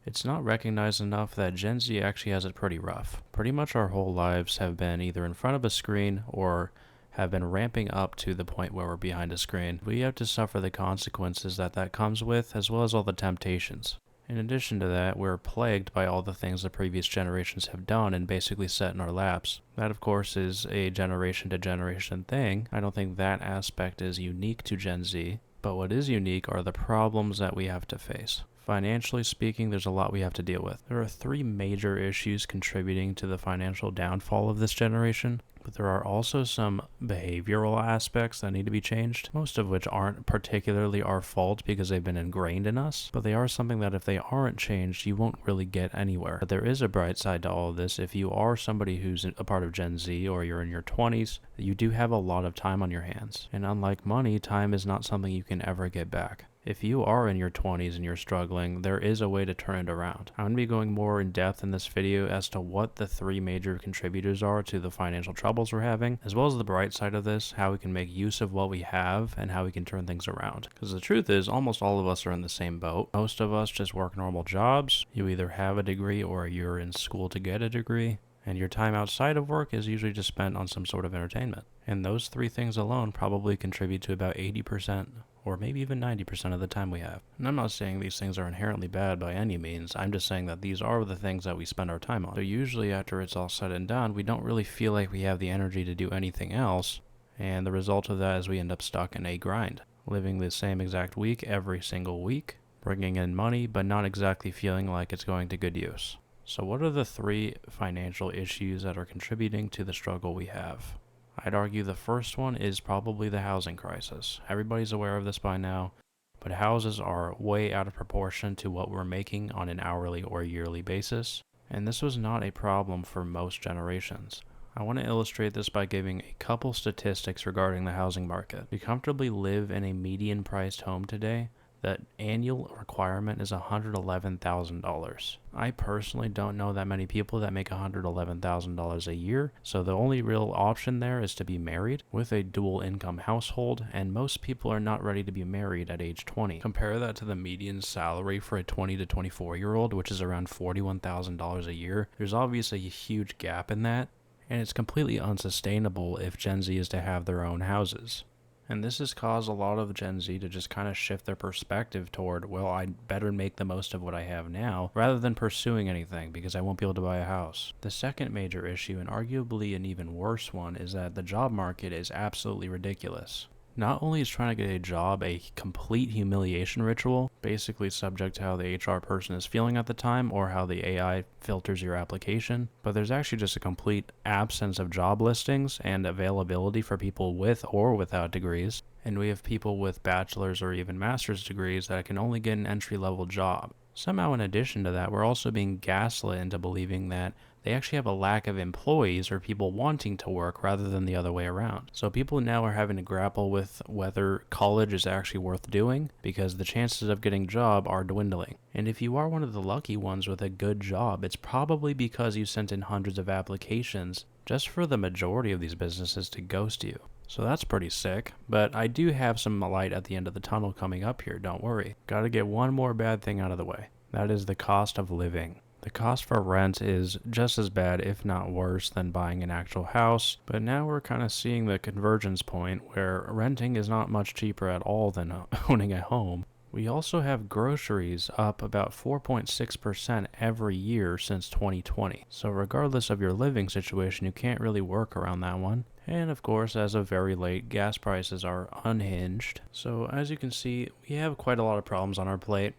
It's not recognized enough that Gen Z actually has it pretty rough. Pretty much our whole lives have been either in front of a screen or have been ramping up to the point where we're behind a screen. We have to suffer the consequences that comes with, as well as all the temptations. In addition to that, we're plagued by all the things the previous generations have done and basically set in our laps. That, of course, is a generation to generation thing. I don't think that aspect is unique to Gen Z, but what is unique are the problems that we have to face. Financially speaking, there's a lot we have to deal with. There are three major issues contributing to the financial downfall of this generation, but there are also some behavioral aspects that need to be changed, most of which aren't particularly our fault because they've been ingrained in us, but they are something that if they aren't changed, you won't really get anywhere. But there is a bright side to all of this. If you are somebody who's a part of Gen Z or you're in your 20s, you do have a lot of time on your hands. And unlike money, time is not something you can ever get back. If you are in your 20s and you're struggling, there is a way to turn it around. I'm going to be going more in depth in this video as to what the three major contributors are to the financial troubles we're having, as well as the bright side of this, how we can make use of what we have, and how we can turn things around. Because the truth is, almost all of us are in the same boat. Most of us just work normal jobs. You either have a degree or you're in school to get a degree. And your time outside of work is usually just spent on some sort of entertainment. And those three things alone probably contribute to about 80% or maybe even 90% of the time we have. And I'm not saying these things are inherently bad by any means. I'm just saying that these are the things that we spend our time on. So usually after it's all said and done, we don't really feel like we have the energy to do anything else. And the result of that is we end up stuck in a grind, living the same exact week every single week, bringing in money, but not exactly feeling like it's going to good use. So what are the three financial issues that are contributing to the struggle we have? I'd argue the first one is probably the housing crisis. Everybody's aware of this by now, but houses are way out of proportion to what we're making on an hourly or yearly basis, and this was not a problem for most generations. I want to illustrate this by giving a couple statistics regarding the housing market. To comfortably live in a median-priced home today, the annual requirement is $111,000. I personally don't know that many people that make $111,000 a year, so the only real option there is to be married with a dual income household, and most people are not ready to be married at age 20. Compare that to the median salary for a 20 to 24-year-old, which is around $41,000 a year. There's obviously a huge gap in that, and it's completely unsustainable if Gen Z is to have their own houses. And this has caused a lot of Gen Z to just kind of shift their perspective toward, well, I'd better make the most of what I have now, rather than pursuing anything because I won't be able to buy a house. The second major issue, and arguably an even worse one, is that the job market is absolutely ridiculous. Not only is trying to get a job a complete humiliation ritual, basically subject to how the HR person is feeling at the time or how the AI filters your application, but there's actually just a complete absence of job listings and availability for people with or without degrees. And we have people with bachelor's or even master's degrees that can only get an entry-level job. Somehow in addition to that, we're also being gaslit into believing that they actually have a lack of employees or people wanting to work rather than the other way around. So people now are having to grapple with whether college is actually worth doing because the chances of getting a job are dwindling. And if you are one of the lucky ones with a good job, it's probably because you sent in hundreds of applications just for the majority of these businesses to ghost you. So that's pretty sick, but I do have some light at the end of the tunnel coming up here, don't worry. Gotta get one more bad thing out of the way. That is the cost of living. The cost for rent is just as bad, if not worse, than buying an actual house, but now we're kind of seeing the convergence point where renting is not much cheaper at all than owning a home. We also have groceries up about 4.6% every year since 2020. So regardless of your living situation, you can't really work around that one. And of course, as of very late, gas prices are unhinged. So as you can see, we have quite a lot of problems on our plate,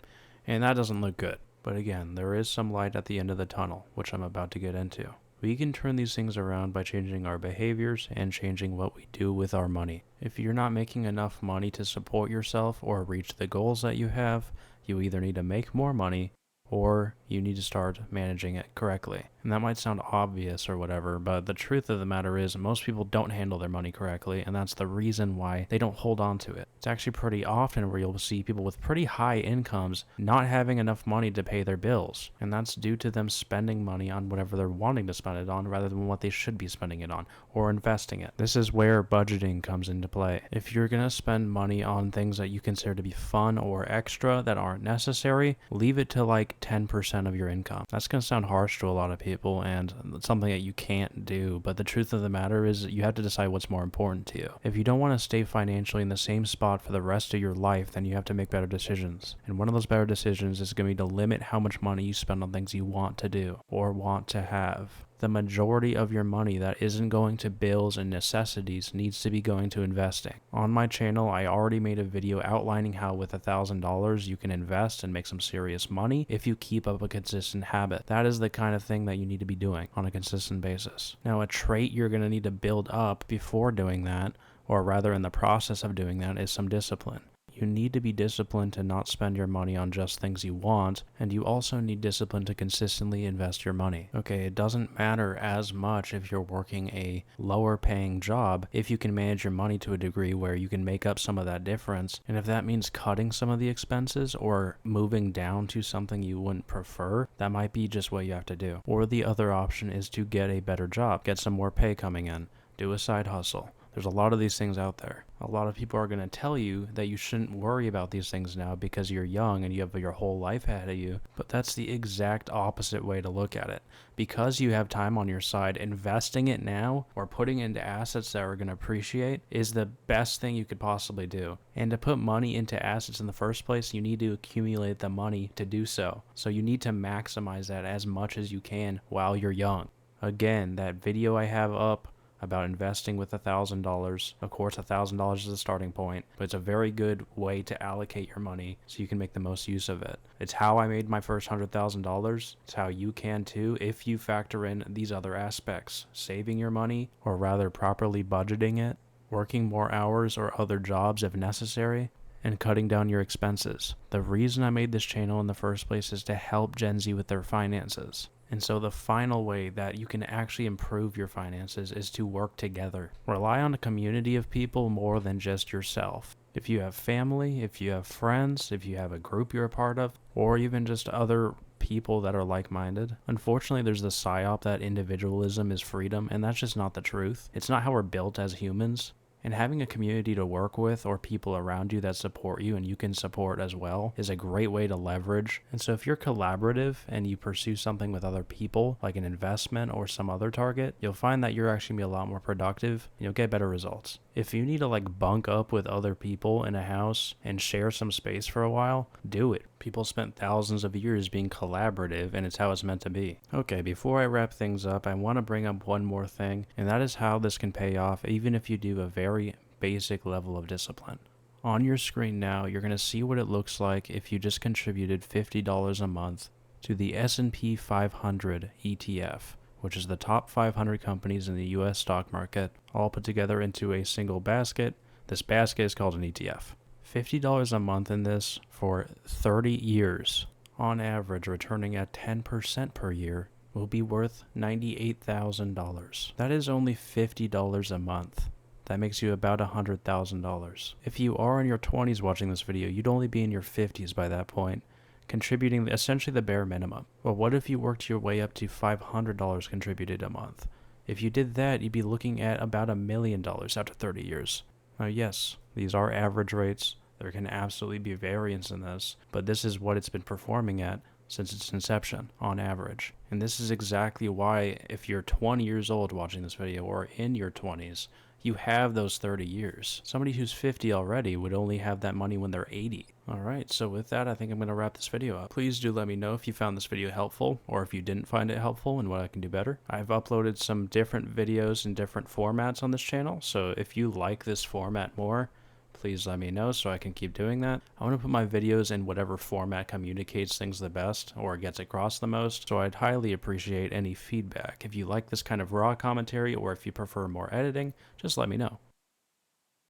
and that doesn't look good. But again, there is some light at the end of the tunnel, which I'm about to get into. We can turn these things around by changing our behaviors and changing what we do with our money. If you're not making enough money to support yourself or reach the goals that you have, you either need to make more money or you need to start managing it correctly. And that might sound obvious or whatever, but the truth of the matter is most people don't handle their money correctly, and that's the reason why they don't hold on to it. It's actually pretty often where you'll see people with pretty high incomes not having enough money to pay their bills, and that's due to them spending money on whatever they're wanting to spend it on rather than what they should be spending it on, or investing it. This is where budgeting comes into play. If you're going to spend money on things that you consider to be fun or extra that aren't necessary, leave it to like 10% of your income. That's going to sound harsh to a lot of people and something that you can't do, but the truth of the matter is you have to decide what's more important to you. If you don't want to stay financially in the same spot for the rest of your life, then you have to make better decisions. And one of those better decisions is going to be to limit how much money you spend on things you want to do or want to have. The majority of your money that isn't going to bills and necessities needs to be going to investing. On my channel, I already made a video outlining how with $1,000 you can invest and make some serious money if you keep up a consistent habit. That is the kind of thing that you need to be doing on a consistent basis. Now, a trait you're going to need to build up before doing that, or rather in the process of doing that, is some discipline. You need to be disciplined to not spend your money on just things you want, and you also need discipline to consistently invest your money. Okay, it doesn't matter as much if you're working a lower paying job if you can manage your money to a degree where you can make up some of that difference, and if that means cutting some of the expenses or moving down to something you wouldn't prefer, that might be just what you have to do. Or the other option is to get a better job, get some more pay coming in, do a side hustle. There's a lot of these things out there. A lot of people are going to tell you that you shouldn't worry about these things now because you're young and you have your whole life ahead of you. But that's the exact opposite way to look at it. Because you have time on your side, investing it now or putting it into assets that are going to appreciate is the best thing you could possibly do. And to put money into assets in the first place, you need to accumulate the money to do so. So you need to maximize that as much as you can while you're young. Again, that video I have up about investing with $1,000. Of course, $1,000 is the starting point, but it's a very good way to allocate your money so you can make the most use of it. It's how I made my first $100,000. It's how you can too if you factor in these other aspects. Saving your money, or rather properly budgeting it, working more hours or other jobs if necessary, and cutting down your expenses. The reason I made this channel in the first place is to help Gen Z with their finances. And so the final way that you can actually improve your finances is to work together. Rely on a community of people more than just yourself. If you have family, if you have friends, if you have a group you're a part of, or even just other people that are like-minded. Unfortunately, there's the psyop that individualism is freedom, and that's just not the truth. It's not how we're built as humans. And having a community to work with or people around you that support you and you can support as well is a great way to leverage. And so if you're collaborative and you pursue something with other people, like an investment or some other target, you'll find that you're actually going to be a lot more productive and you'll get better results. If you need to bunk up with other people in a house and share some space for a while, do it. People spent thousands of years being collaborative, and it's how it's meant to be. Okay, before I wrap things up, I want to bring up one more thing, and that is how this can pay off even if you do a very basic level of discipline. On your screen now, you're going to see what it looks like if you just contributed $50 a month to the S&P 500 ETF, which is the top 500 companies in the US stock market, all put together into a single basket. This basket is called an ETF. $50 a month in this for 30 years, on average returning at 10% per year, will be worth $98,000. That is only $50 a month. That makes you about $100,000. If you are in your 20s watching this video, you'd only be in your 50s by that point, contributing essentially the bare minimum. Well, what if you worked your way up to $500 contributed a month? If you did that, you'd be looking at about $1 million after 30 years. Now, yes, these are average rates. There can absolutely be variance in this, but this is what it's been performing at since its inception, on average. And this is exactly why, if you're 20 years old watching this video, or in your 20s, you have those 30 years. Somebody who's 50 already would only have that money when they're 80. Alright, so with that, I think I'm going to wrap this video up. Please do let me know if you found this video helpful, or if you didn't find it helpful and what I can do better. I've uploaded some different videos in different formats on this channel, so if you like this format more, please let me know so I can keep doing that. I want to put my videos in whatever format communicates things the best or gets across the most, so I'd highly appreciate any feedback. If you like this kind of raw commentary or if you prefer more editing, just let me know.